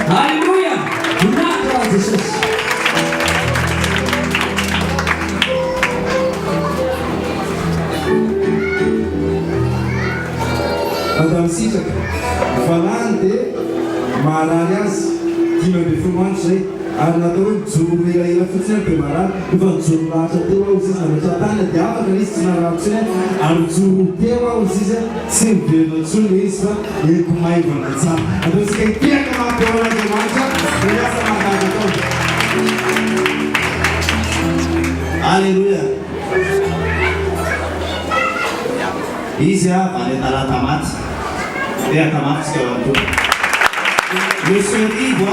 Haleluya! Tunakuwa Jesus. Madame Sisaka, Valante, Malarias, Timothy Arnato, Zumira, Futsal, even Zumba, Usis, and Satana, the other list in our option, and Zumba Usis, simply the Zulisa, Yekumaivon, and some. And those can pick up the one of the Manta, Hallelujah. Isya Vanetara Tamat, dia tamat sekarang tu. Yusuf ibu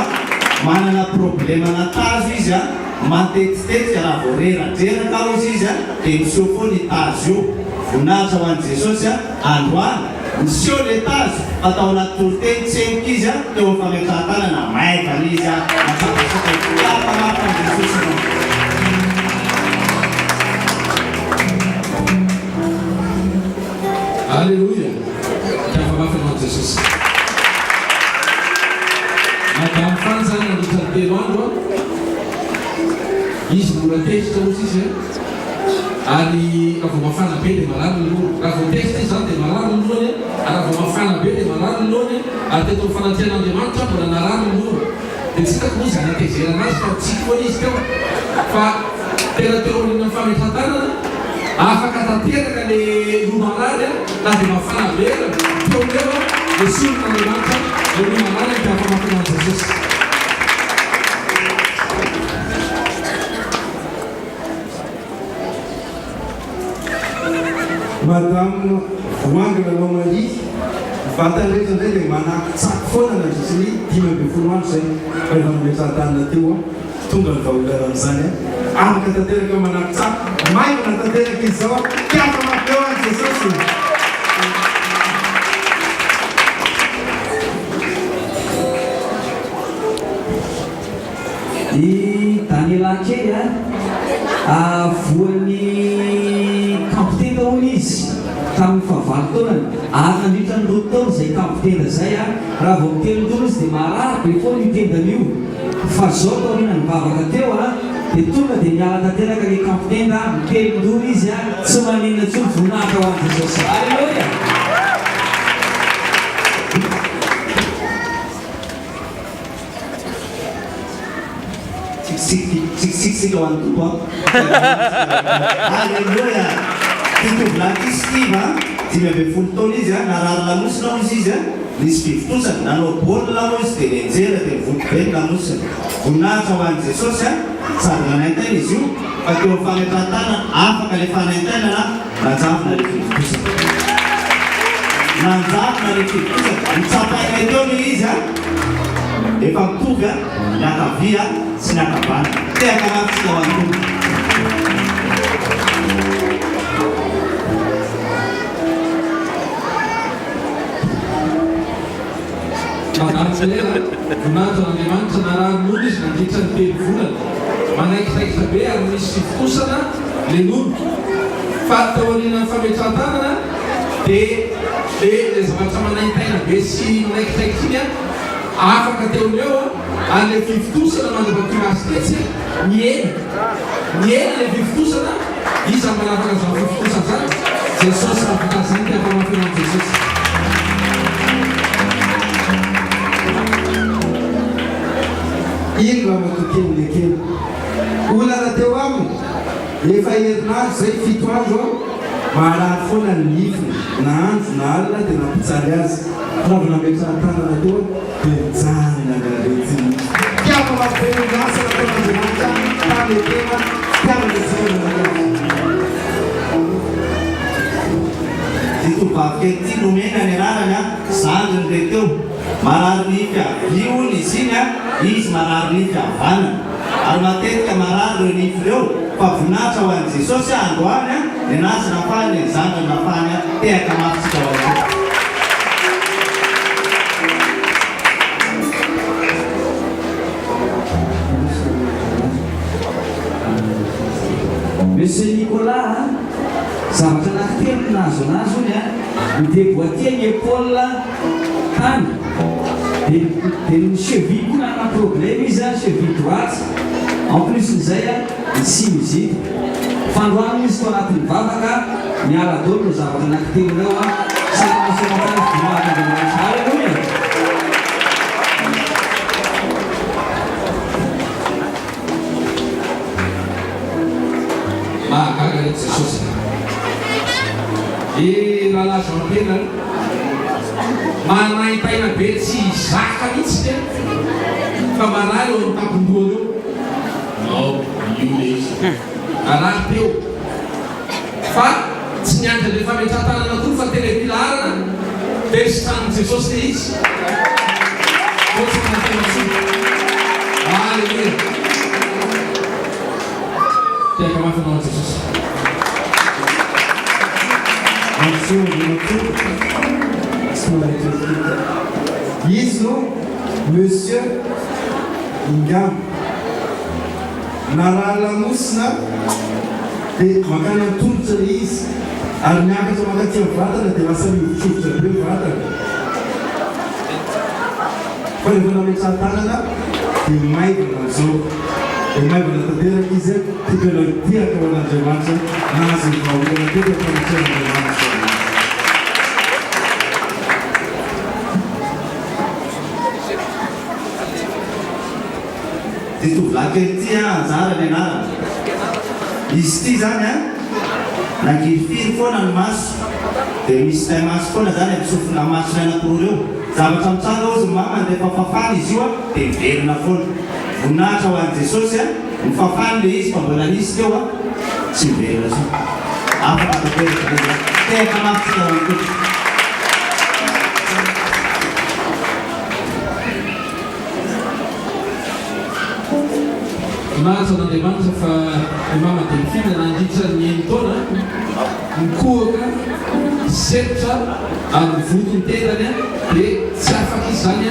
mana na problema na tazo isya, matetet kara vorera, jera kau isya, temsufu ni tazo. Guna cawan Jesus ya, andwan, sio le tazo, atau na turten cengkisya, teu pamekatan na mai kalisya, macam apa Jesus no. Haleluya. Kita maafkan Jesus. Madame Franza na ditarteloandro. Izy mbola tezitra hozy izy ary raha vao mafana be dia marary ny lohany. Raha vao tezitra izy zany dia marary ny lohany, ary raha vao mafana be dia marary ny lohany, ary teto amin'ny fananten'Andriamanitra mbola narary ny lohany. Dia tsy hitako moa izy anatezerana azy fa tsy foana izy teo. Fa tena teo amin'ny fametratanana afaka tanteraka le loha marary na dia mafana be teo leo dia solona Andriamanitra le loha marary dia afamafinana Jesus. Madame Wangala Lomali, Vatan Resident, Mana, Sakfona, and Sicily, Timon before one say, I don't know Satan the two, Tungal Fowler on Sunday. I'm going to tell you, Manaka, my Natadek is all, Captain of Joan Jesus. Di tany lakery voan'ny kampitena hono izy tamin'ny fahavalo taonany ary nandritra ny roa taona izay kampitena zay raha vao mitelo taona izy dia marary be foana io tendany io fa zao taorina nivavaka teo dia tonga dia miala tanteraka le kampitena mitelo-dono izy tsy maninona intsony voninahitra ho an'i Jesosy. Alleluia. Sik kawan tua. Haleluya. Itu berarti Steve, tidak berfungsi ya, narar lamus lamus ya, dispitusan, nano bor lamus telenzer terfungsi lamus. Guna kawan Jesus ya, sarana itu isu, pakai orang tratana, apa kali fana itu nana, nazar dari dispitusan. Nazar dari dispitusan, sampai itu ni ya. Evang tuga, nak via, sinak apa? Dia akan kawan tu. Madame Selena, Gunato Andriamanitra narary n'olo izy nandritra ny telo volana. Manaikitaikitra be ary misy fitosana le n'olo. Fa tao aorian'ny fametrahantanana dia le zavatra manaitaina be sy manaikitaikitra iny afaka teo leo ary le fifitosana mandrapatorasy tetsy miena le fifitosana izy manafaka zao fifitosana zany Jesosy afaka zany dia famafenan'i Jesosy. Ino raha matokelo le kely olana teo aminy efa herinandro zay 7 andro maharary foana ny nifiny na andro na alina dia nampitsary azy raha vao nametrahantanana teo dia mijanona ngaretsiny piava mampipeninasa na taon'Andriamanitra tamin'ny tena piavana tsinana Itu pakai ti nomena nerana sangan reteu mararnika viu ni sina is mararnika vana armatet kamarar ni freu pavunata wan Jesus andwana nenas nafanya sangan nafanya te kamat kawan Monsieur Nicolas, zavatra anankitelo nazo dia voatia ny épaule tany Dia ny cheville koa nanana problème izy a cheville droite en plus n'izay a sinusite fandroana izy to anatin'ny vavaka miala dolo no zavatra anakiteninao a salamasomatany fimahatandemanitra alleluia mahagaga reky jesosy rahalahy Jean-Pierre manahitaina be tsy zaka mihitsy te fa marahy eo tampon-dohany eo io le izy arahy teo fa tsy niandra le fametratanana koa fa telefilarana tesitran'ny jesosy le izy ohatsy manatena tsi alleluia tiaka mafinao jesosy izy no monsieur Ingam naraha lamosina dia makany atolotra le izy ary miakatra makaty amin'ny vatana dia lasa mivotrovotra be vatana fa rehefa nametraha-tanana dia maivana am'izao dia maivana tanteraka izy tokana tiaka ho an'Andriamanitra nahazo ny vahoaka teka fametrahan'Andriamanitra dia tovolahy kely ty anjara ny anarana izy ty zany a nangirifiry foana ny maso dia misy tay maso foana zany ampisofina masony anakiroa reo zavatra mitsanga ozy mama ndefa fafana izy io a dia miverina foana voninahitra ho an'i jesosy a ny fafany le izy fa mbola nisy teo a tsy miverina so afaka taperika teka mafitsika ho ankotra Nasa n'Andriamanitra fa ny mama Delphine nandritra ny taona mikohaka sepotra amin'ny vodiny tenany dia tsy afaka izy zany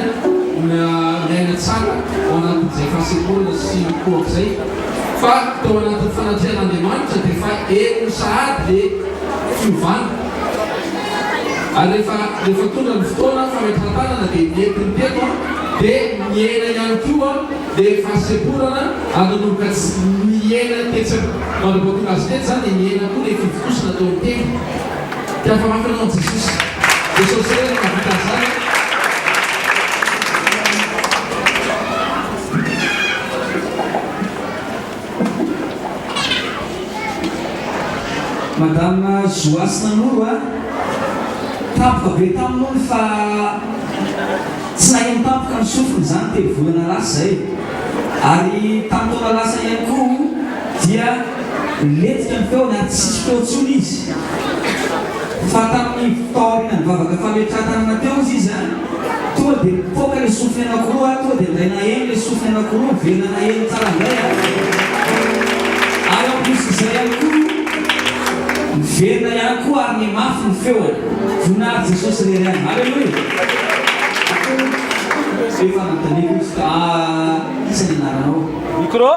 miaina tsara ao anatin'izay fahasekoana sy mikohaka izay fa tao anatin'ny fanatrehan'Andriamanitra dia fa eno sahady le fiovana ary rehefa tonga ny fotoana fametraha-tanana dia mientin'ny teko dia miaina ihany koa dia fahasekorana anonomboka miaina tetsy manamboatonga azy tety zany dia miaina koa le fivokosina tao ny tena tiafa mafinanao jesosy jesosy reny mavita zany madame Joasy Nanoro a tapoka be tamin'olo fa tsy naheno tapoka ny sofiny zany telo volana lasa zay ary tamin'ny taona lasa ihany koa dia letika ny feony ary tsisy feo tsony izy fa tamin'ny taorina ny vavaka fametraha-tanana teo izy izy a tonga dia mipoaka le sofiny anakiroa tonga dia mindraina eny le sofiny anakiroa mivelona eny tsara indray a ary ampisy izay ihany koa miverina ihany koa ary ny mafy ny feo voninahitra jesosy rery any alleluia efa nantaniko izy isany anaranao micro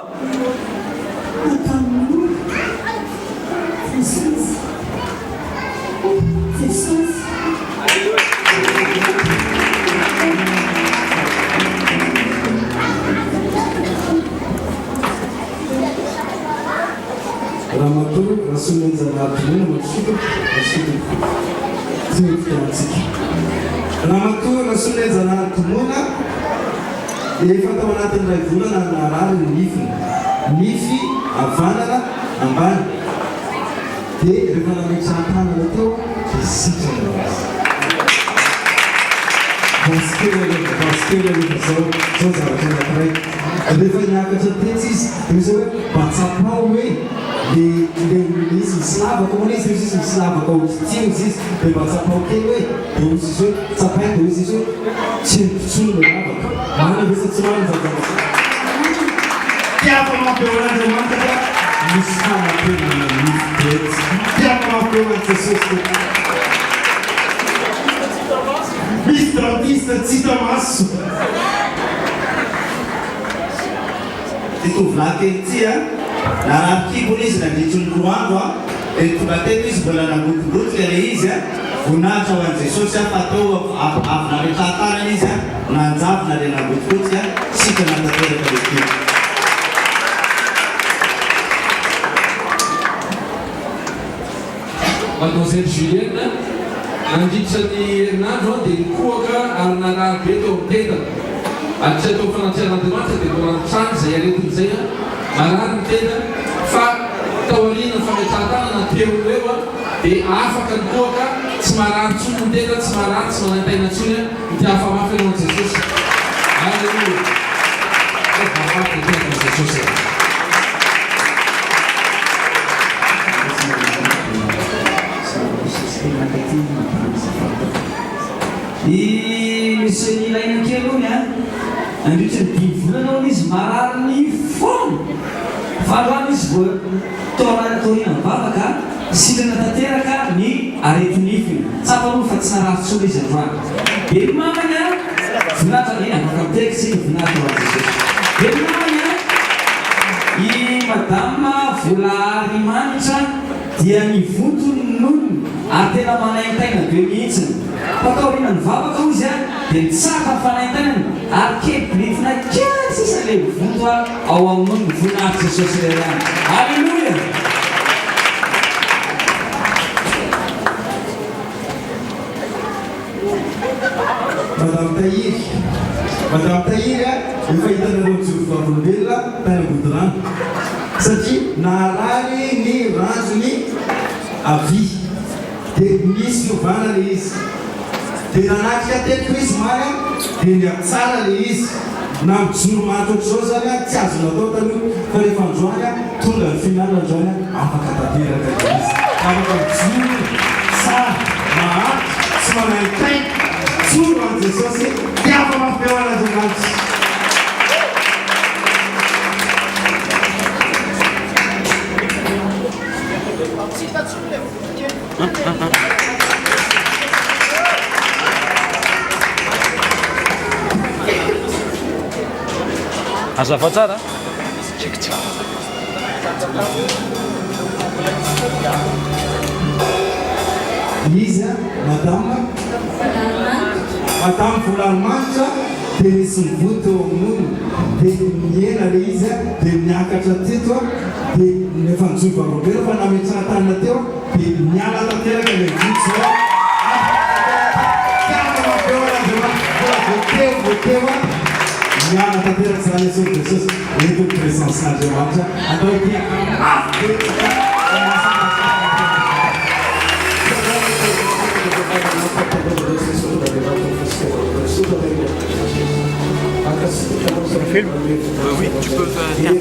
Ramatoro rasolenzanatomona matsoko tsy mifitansika Ramatoro rasolenzanatomona efa tao anatin'ny ray volana narary ny nify avanana ambany dia rehefa nametraha-tanana teo dia sitrana azy baskely rehefa zao zavatra anakiray rehefa niakatra tetsy izy misy hoe batsapao hoe le izy misy lavaka hoana izy izy misy lavaka tio izy izy dia batsapao kely hoe dia izy izy hoe tsapainy dia izy izy hoe tsy mipitsolo le lavaka mana vesa tsy mana zavatra tiako mampiorandriamanitra misy fanatenana nify tetsy tiako mampiorana jesosy misy dentiste tsy hita maso ty tovolahy kely ty a narary kibony izy nandritry ny roandro a dia tonga teto izy mbola nangotigotika le izy a voninahitra ho an'i Jesosy fatao avy nametrahan-tanana izy nanjavona le nabotifotsy sika natateraka lehibe. Mademoiselle Julienne nandritra ny herinandro dia nikohaka ary narary be teo amin'ny tendana ary tsy atao fanantsian'Andriamanitra dia mbola nitrano izay aretin'izay marary ny tenda fa taoriana fametrahan-tanana teo eo dia afaka nikohaka tsy marary tsony ny tenda tsy marary tsy manantaina tsony ny afamafy anao an'i Jesosy. Alleluia. Afaka ny tena Jesosy. Misy ny ilaina kely ony andritra ny 10 volana izy marary ny fono fa androany izy vao taoriana mivavaka sitrana tanteraka ny aretinifiny tsapanolo fa tsy narary tsony izy androany dia ny mamany voninahitra afaka mitekitsy ny voninahitra ho an'i Jesosy. Dia ny mamany i madama volahary manitra dia ny votony nonony ary tena manaintaina be mihitsiny fataoriana ny vavaka izy dia mitsaka ny fanaintainany ary keblitina kely sisa le voto ao amin'ny ny voninahitra Jesosy iray ihany. Alleluia. Madame Tahiry efa hitanareo mijorovavolombelona tany Ambodirano satria naharary ny ranjony avy dia misy fiovana le izy dia nanatrika tetiko izy mara dia niatsara le izy na mijoro maty ohatr'izao zany tsy azo natao taloha fa rehefa androany tonga ny finalina androany afaka tanteraka izy afaka mijoro tsara mahaty tsy manaintaina tsoro an'i Jesosy dia afamafy eo an'Andriamanitra. Azafady tsara. Izy madame volanomanitra dia nisy mivoto eo amin'olo dia miena le izy dia miakatra teto dia nefa nijoro varobera fa nametrahan-tanana teo dia miala tanteraka le voto zao voateo miala tanteraka zany Jesosy Jesosy eto ny présence n'Andriamanitra atao tia Oui, tu peux faire.